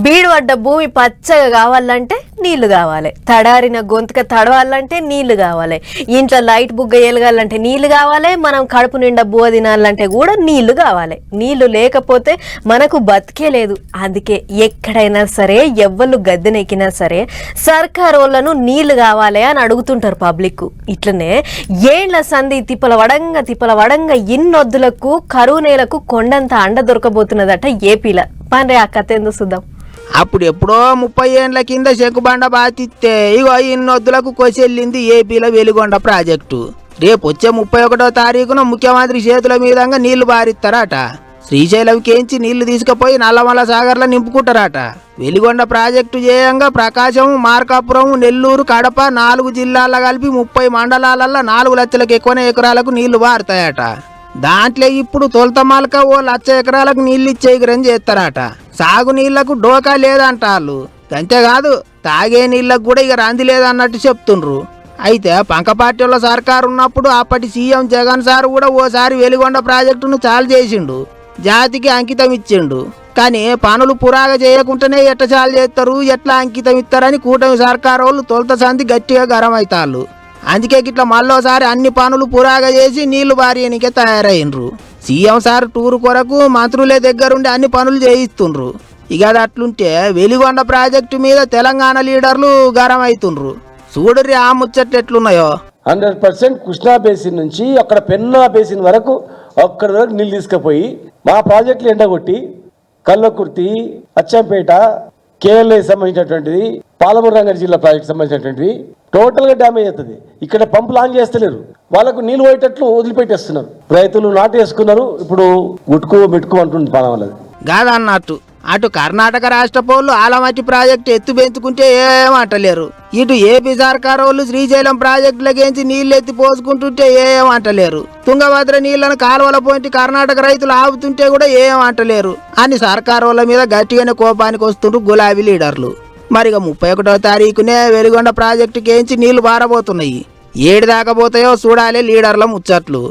బీడు పడ్డ భూమి పచ్చగా కావాలంటే నీళ్లు కావాలి, తడారిన గొంతుక తడవాలంటే నీళ్లు కావాలి, ఇంట్లో లైట్ బుగ్గ ఎలగాలంటే నీళ్లు కావాలి, మనం కడుపు నిండా బువ్వ తినాలంటే కూడా నీళ్లు కావాలి. నీళ్లు లేకపోతే మనకు బతికే లేదు. అందుకే ఎక్కడైనా సరే ఎవ్వరు గద్దెనెక్కినా సరే సర్కారు వాళ్ళను నీళ్లు కావాలి అని అడుగుతుంటారు పబ్లిక్. ఇట్లనే ఏండ్ల సంధి తిప్పల వడంగా ఇన్నొద్దులకు కరువు నేలకు కొండంత అండ దొరకబోతున్నదట ఏపీల. పాండ్రే ఆ కథ ఏందో చూద్దాం. అప్పుడు ఎప్పుడో 30 ఏండ్ల కింద శంకుబండ బాతిస్తే ఇగో ఇన్నొద్దులకు కొసెళ్ళింది ఏపీలో వెలిగొండ ప్రాజెక్టు. రేపు వచ్చే 31వ తారీఖున ముఖ్యమంత్రి చేతుల మీదంగా నీళ్లు బారిస్తారట. శ్రీశైలంకేంచి నీళ్లు తీసుకుపోయి నల్లమల సాగర్లో నింపుకుంటారట. వెలిగొండ ప్రాజెక్టు చేయంగా ప్రకాశం, మార్కాపురం, నెల్లూరు, కడప 4 జిల్లాల్లో కలిపి 30 మండలాలలో 4 లక్షలకు ఎక్కువనే ఎకరాలకు నీళ్లు బారుతాయట. దాంట్లో ఇప్పుడు తొలతమాలక ఓ 1,00,000 ఎకరాలకు నీళ్ళు ఇచ్చే ఎగురని చేస్తారట. సాగు నీళ్లకు డోకా లేదంటాళ్ళు. అంతేకాదు తాగే నీళ్లకు కూడా ఇక రంది లేదన్నట్టు చెప్తుండ్రు. అయితే పంకపార్టీల సర్కారు ఉన్నప్పుడు అప్పటి సీఎం జగన్ సార్ కూడా ఓసారి వెలిగొండ ప్రాజెక్టును చాలు చేసిండు, జాతికి అంకితం ఇచ్చిండు. కానీ పనులు పురాగా చేయకుండానే ఎట్ట చాలు చేస్తారు, ఎట్లా అంకితం ఇస్తారని కూటమి సర్కారు వాళ్ళు తొలత సంది గట్టిగా గరం అవుతాళ్ళు. అందుకే గిట్లా మళ్ళోసారి అన్ని పనులు పురాగా చేసి నీళ్లు బారియనికే తయారైనరు. సీఎం సార్ టూరు కొరకు మంత్రులే దగ్గరుండి అన్ని పనులు చేయిస్తుండ్రు. ఇక అది అట్లుంటే వెలిగొండ ప్రాజెక్టు మీద తెలంగాణ లీడర్లు గరం అవుతుండ్రు. చూడరి ఆ ముచ్చట్లు ఎట్లున్నాయో. 100% కృష్ణా బేసిన్ నుంచి అక్కడ పెన్నా బేసిన్ వరకు అక్కడ వరకు నీళ్ళు తీసుకుపోయి మా ప్రాజెక్టులు ఎండగొట్టి కల్లకుర్తి, అచ్చంపేట, కేఎల్ఏ సంబంధించినటువంటిది, పాలమూరు రంగారెడ్డి జిల్లా ప్రాజెక్టు సంబంధించినటువంటివి టోటల్గా డ్యామేజ్ అవుతుంది. ఇక్కడ పంపులు ఆన్ చేస్తలేరు, వాళ్ళకు నీళ్ళు పోయేటట్లు వదిలిపెట్టేస్తున్నారు. రైతులు నాటేసుకున్నారు. ఇప్పుడు గుట్టుకు మిట్టుకు అంటుంది పాలన వాళ్ళది కాదన్నట్టు. అటు కర్ణాటక రాష్ట్ర పోళ్ళు ఆలమట్టి ప్రాజెక్టు ఎత్తు పెంచుకుంటే ఏమంటలేరు. ఇటు ఏపీ సర్కారు వాళ్ళు శ్రీశైలం ప్రాజెక్టులకేంచి నీళ్లు ఎత్తి పోసుకుంటుంటే ఏమంటలేరు. తుంగభద్ర నీళ్లను కాలువల పోయింటి కర్ణాటక రైతులు ఆపుతుంటే కూడా ఏమంటలేరు అని సర్కారు వాళ్ళ మీద గట్టిగానే కోపానికి వస్తుండ్రు గులాబీ లీడర్లు. మరిగా 31వ తారీఖునే వెలిగొండ ప్రాజెక్టుకేంచి నీళ్లు బారబోతున్నాయి. ఏడు దాకా పోతాయో చూడాలి లీడర్ల ముచ్చట్లు.